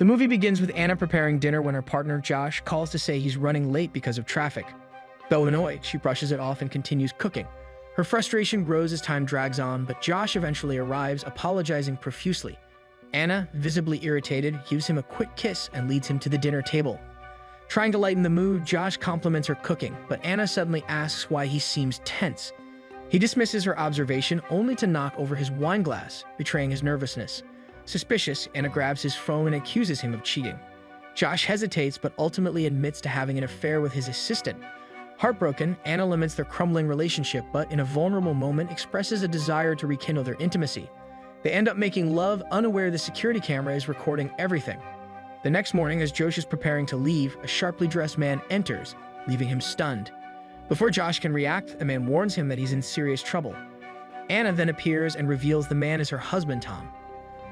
The movie begins with Anna preparing dinner when her partner, Josh, calls to say he's running late because of traffic. Though annoyed, she brushes it off and continues cooking. Her frustration grows as time drags on, but Josh eventually arrives, apologizing profusely. Anna, visibly irritated, gives him a quick kiss and leads him to the dinner table. Trying to lighten the mood, Josh compliments her cooking, but Anna suddenly asks why he seems tense. He dismisses her observation only to knock over his wine glass, betraying his nervousness. Suspicious, Anna grabs his phone and accuses him of cheating. Josh hesitates but ultimately admits to having an affair with his assistant. Heartbroken, Anna laments their crumbling relationship, but in a vulnerable moment expresses a desire to rekindle their intimacy. They end up making love, unaware the security camera is recording everything. The next morning, as Josh is preparing to leave, a sharply dressed man enters, leaving him stunned. Before Josh can react, the man warns him that he's in serious trouble. Anna then appears and reveals the man is her husband, Tom.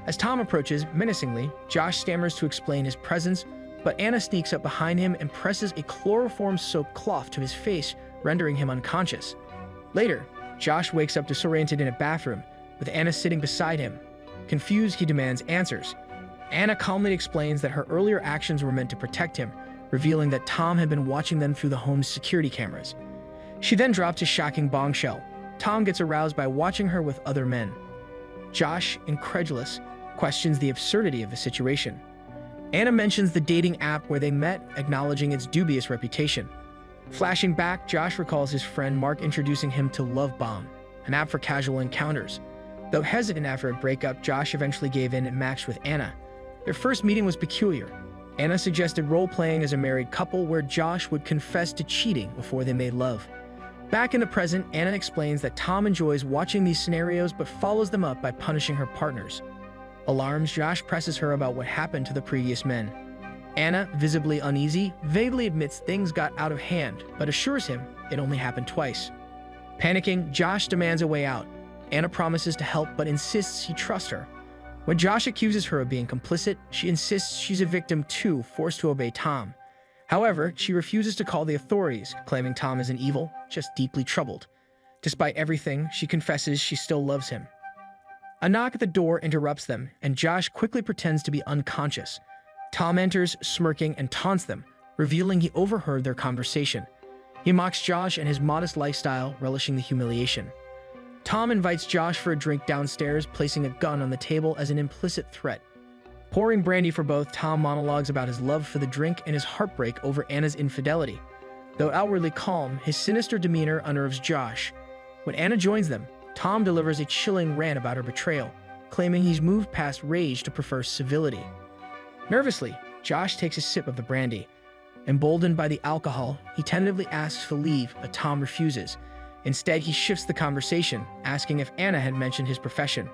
As Tom approaches, menacingly, Josh stammers to explain his presence, but Anna sneaks up behind him and presses a chloroform-soaked cloth to his face, rendering him unconscious. Later, Josh wakes up disoriented in a bathroom, with Anna sitting beside him. Confused, he demands answers. Anna calmly explains that her earlier actions were meant to protect him, revealing that Tom had been watching them through the home's security cameras. She then drops a shocking bombshell. Tom gets aroused by watching her with other men. Josh, incredulous, questions the absurdity of the situation. Anna mentions the dating app where they met, acknowledging its dubious reputation. Flashing back, Josh recalls his friend Mark introducing him to Love Bomb, an app for casual encounters. Though hesitant after a breakup, Josh eventually gave in and matched with Anna. Their first meeting was peculiar. Anna suggested role-playing as a married couple where Josh would confess to cheating before they made love. Back in the present, Anna explains that Tom enjoys watching these scenarios but follows them up by punishing her partners. Alarmed, Josh presses her about what happened to the previous men. Anna, visibly uneasy, vaguely admits things got out of hand, but assures him it only happened twice. Panicking, Josh demands a way out. Anna promises to help but insists he trusts her. When Josh accuses her of being complicit, she insists she's a victim too, forced to obey Tom. However, she refuses to call the authorities, claiming Tom isn't evil, just deeply troubled. Despite everything, she confesses she still loves him. A knock at the door interrupts them, and Josh quickly pretends to be unconscious. Tom enters, smirking, and taunts them, revealing he overheard their conversation. He mocks Josh and his modest lifestyle, relishing the humiliation. Tom invites Josh for a drink downstairs, placing a gun on the table as an implicit threat. Pouring brandy for both, Tom monologues about his love for the drink and his heartbreak over Anna's infidelity. Though outwardly calm, his sinister demeanor unnerves Josh. When Anna joins them, Tom delivers a chilling rant about her betrayal, claiming he's moved past rage to prefer civility. Nervously, Josh takes a sip of the brandy. Emboldened by the alcohol, he tentatively asks to leave, but Tom refuses. Instead, he shifts the conversation, asking if Anna had mentioned his profession.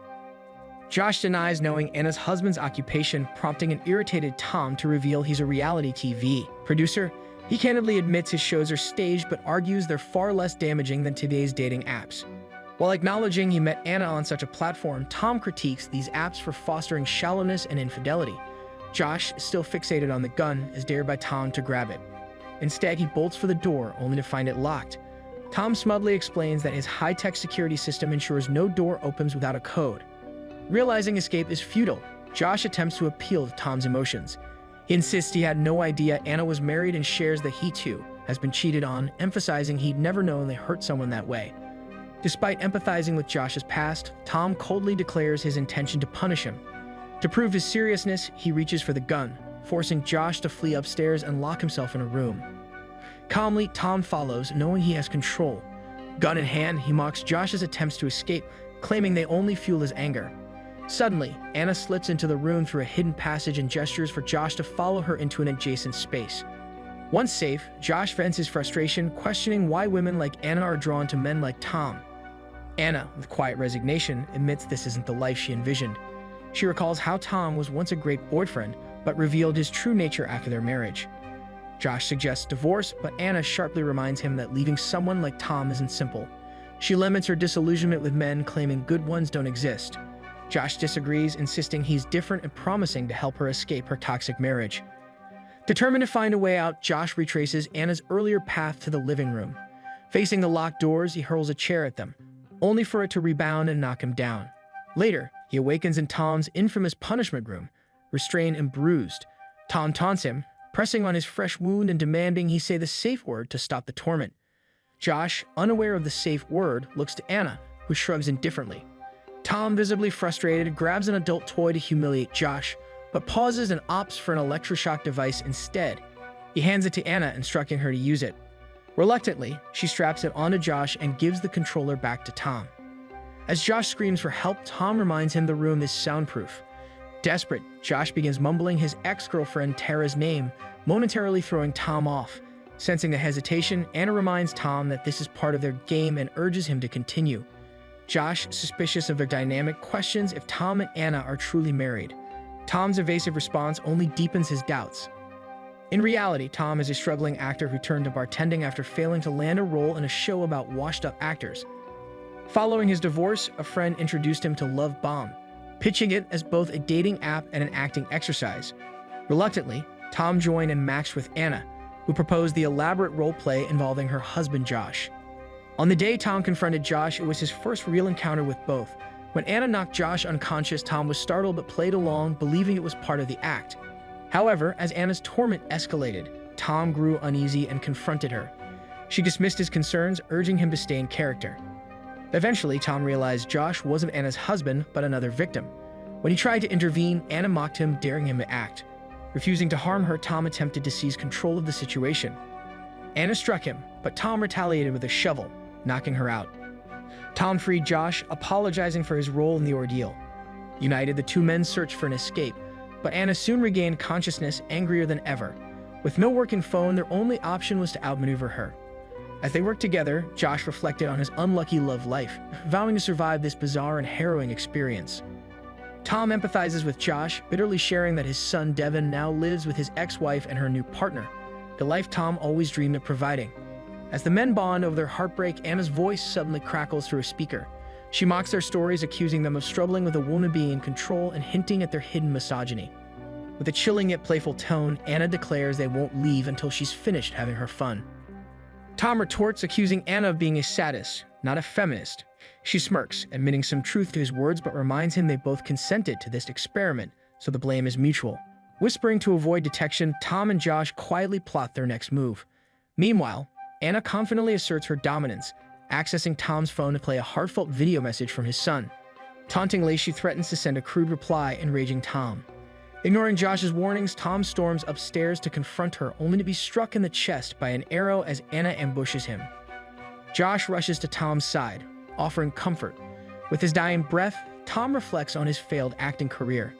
Josh denies knowing Anna's husband's occupation, prompting an irritated Tom to reveal he's a reality TV producer. He candidly admits his shows are staged, but argues they're far less damaging than today's dating apps. While acknowledging he met Anna on such a platform, Tom critiques these apps for fostering shallowness and infidelity. Josh, still fixated on the gun, is dared by Tom to grab it. Instead, he bolts for the door, only to find it locked. Tom smugly explains that his high-tech security system ensures no door opens without a code. Realizing escape is futile, Josh attempts to appeal to Tom's emotions. He insists he had no idea Anna was married and shares that he, too, has been cheated on, emphasizing he'd never known they hurt someone that way. Despite empathizing with Josh's past, Tom coldly declares his intention to punish him. To prove his seriousness, he reaches for the gun, forcing Josh to flee upstairs and lock himself in a room. Calmly, Tom follows, knowing he has control. Gun in hand, he mocks Josh's attempts to escape, claiming they only fuel his anger. Suddenly, Anna slips into the room through a hidden passage and gestures for Josh to follow her into an adjacent space. Once safe, Josh vents his frustration, questioning why women like Anna are drawn to men like Tom. Anna, with quiet resignation, admits this isn't the life she envisioned. She recalls how Tom was once a great boyfriend, but revealed his true nature after their marriage. Josh suggests divorce, but Anna sharply reminds him that leaving someone like Tom isn't simple. She laments her disillusionment with men, claiming good ones don't exist. Josh disagrees, insisting he's different and promising to help her escape her toxic marriage. Determined to find a way out, Josh retraces Anna's earlier path to the living room. Facing the locked doors, he hurls a chair at them, only for it to rebound and knock him down. Later, he awakens in Tom's infamous punishment room, restrained and bruised. Tom taunts him, pressing on his fresh wound and demanding he say the safe word to stop the torment. Josh, unaware of the safe word, looks to Anna, who shrugs indifferently. Tom, visibly frustrated, grabs an adult toy to humiliate Josh, but pauses and opts for an electroshock device instead. He hands it to Anna, instructing her to use it. Reluctantly, she straps it onto Josh and gives the controller back to Tom. As Josh screams for help, Tom reminds him the room is soundproof. Desperate, Josh begins mumbling his ex-girlfriend Tara's name, momentarily throwing Tom off. Sensing the hesitation, Anna reminds Tom that this is part of their game and urges him to continue. Josh, suspicious of their dynamic, questions if Tom and Anna are truly married. Tom's evasive response only deepens his doubts. In reality, Tom is a struggling actor who turned to bartending after failing to land a role in a show about washed-up actors. Following his divorce, a friend introduced him to Love Bomb, pitching it as both a dating app and an acting exercise. Reluctantly, Tom joined and matched with Anna, who proposed the elaborate role play involving her husband Josh. On the day Tom confronted Josh, it was his first real encounter with both. When Anna knocked Josh unconscious, Tom was startled but played along, believing it was part of the act. However, as Anna's torment escalated, Tom grew uneasy and confronted her. She dismissed his concerns, urging him to stay in character. Eventually, Tom realized Josh wasn't Anna's husband, but another victim. When he tried to intervene, Anna mocked him, daring him to act. Refusing to harm her, Tom attempted to seize control of the situation. Anna struck him, but Tom retaliated with a shovel, knocking her out. Tom freed Josh, apologizing for his role in the ordeal. United, the two men searched for an escape, but Anna soon regained consciousness, angrier than ever. With no working phone, their only option was to outmaneuver her. As they worked together, Josh reflected on his unlucky love life, vowing to survive this bizarre and harrowing experience. Tom empathizes with Josh, bitterly sharing that his son Devin now lives with his ex-wife and her new partner, the life Tom always dreamed of providing. As the men bond over their heartbreak, Anna's voice suddenly crackles through a speaker. She mocks their stories, accusing them of struggling with a woman being in control and hinting at their hidden misogyny. With a chilling yet playful tone, Anna declares they won't leave until she's finished having her fun. Tom retorts, accusing Anna of being a sadist, not a feminist. She smirks, admitting some truth to his words, but reminds him they both consented to this experiment, so the blame is mutual. Whispering to avoid detection, Tom and Josh quietly plot their next move. Meanwhile, Anna confidently asserts her dominance, accessing Tom's phone to play a heartfelt video message from his son. Tauntingly, she threatens to send a crude reply, enraging Tom. Ignoring Josh's warnings, Tom storms upstairs to confront her, only to be struck in the chest by an arrow as Anna ambushes him. Josh rushes to Tom's side, offering comfort. With his dying breath, Tom reflects on his failed acting career.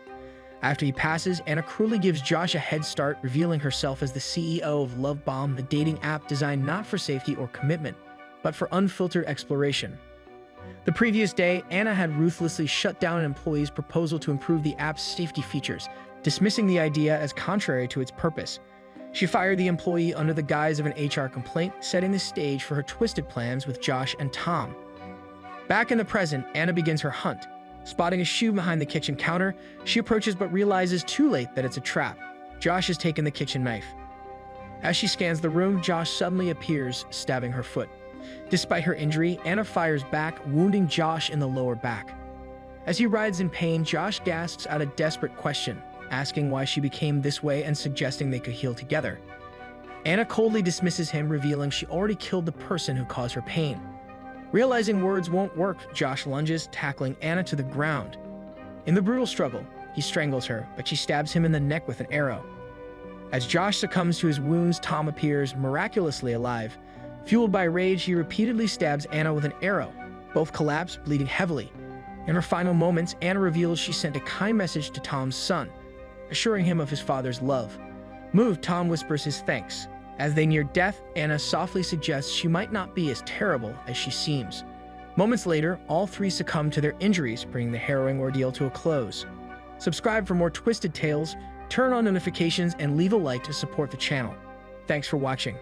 After he passes, Anna cruelly gives Josh a head start, revealing herself as the CEO of Love Bomb, the dating app designed not for safety or commitment, but for unfiltered exploration. The previous day, Anna had ruthlessly shut down an employee's proposal to improve the app's safety features, dismissing the idea as contrary to its purpose. She fired the employee under the guise of an HR complaint, setting the stage for her twisted plans with Josh and Tom. Back in the present, Anna begins her hunt. Spotting a shoe behind the kitchen counter, she approaches but realizes too late that it's a trap. Josh has taken the kitchen knife. As she scans the room, Josh suddenly appears, stabbing her foot. Despite her injury, Anna fires back, wounding Josh in the lower back. As he writhes in pain, Josh gasps out a desperate question, asking why she became this way and suggesting they could heal together. Anna coldly dismisses him, revealing she already killed the person who caused her pain. Realizing words won't work, Josh lunges, tackling Anna to the ground. In the brutal struggle, he strangles her, but she stabs him in the neck with an arrow. As Josh succumbs to his wounds, Tom appears, miraculously alive. Fueled by rage, he repeatedly stabs Anna with an arrow. Both collapse, bleeding heavily. In her final moments, Anna reveals she sent a kind message to Tom's son, assuring him of his father's love. Moved, Tom whispers his thanks. As they near death, Anna softly suggests she might not be as terrible as she seems. Moments later, all three succumb to their injuries, bringing the harrowing ordeal to a close. Subscribe for more twisted tales, turn on notifications, and leave a like to support the channel. Thanks for watching.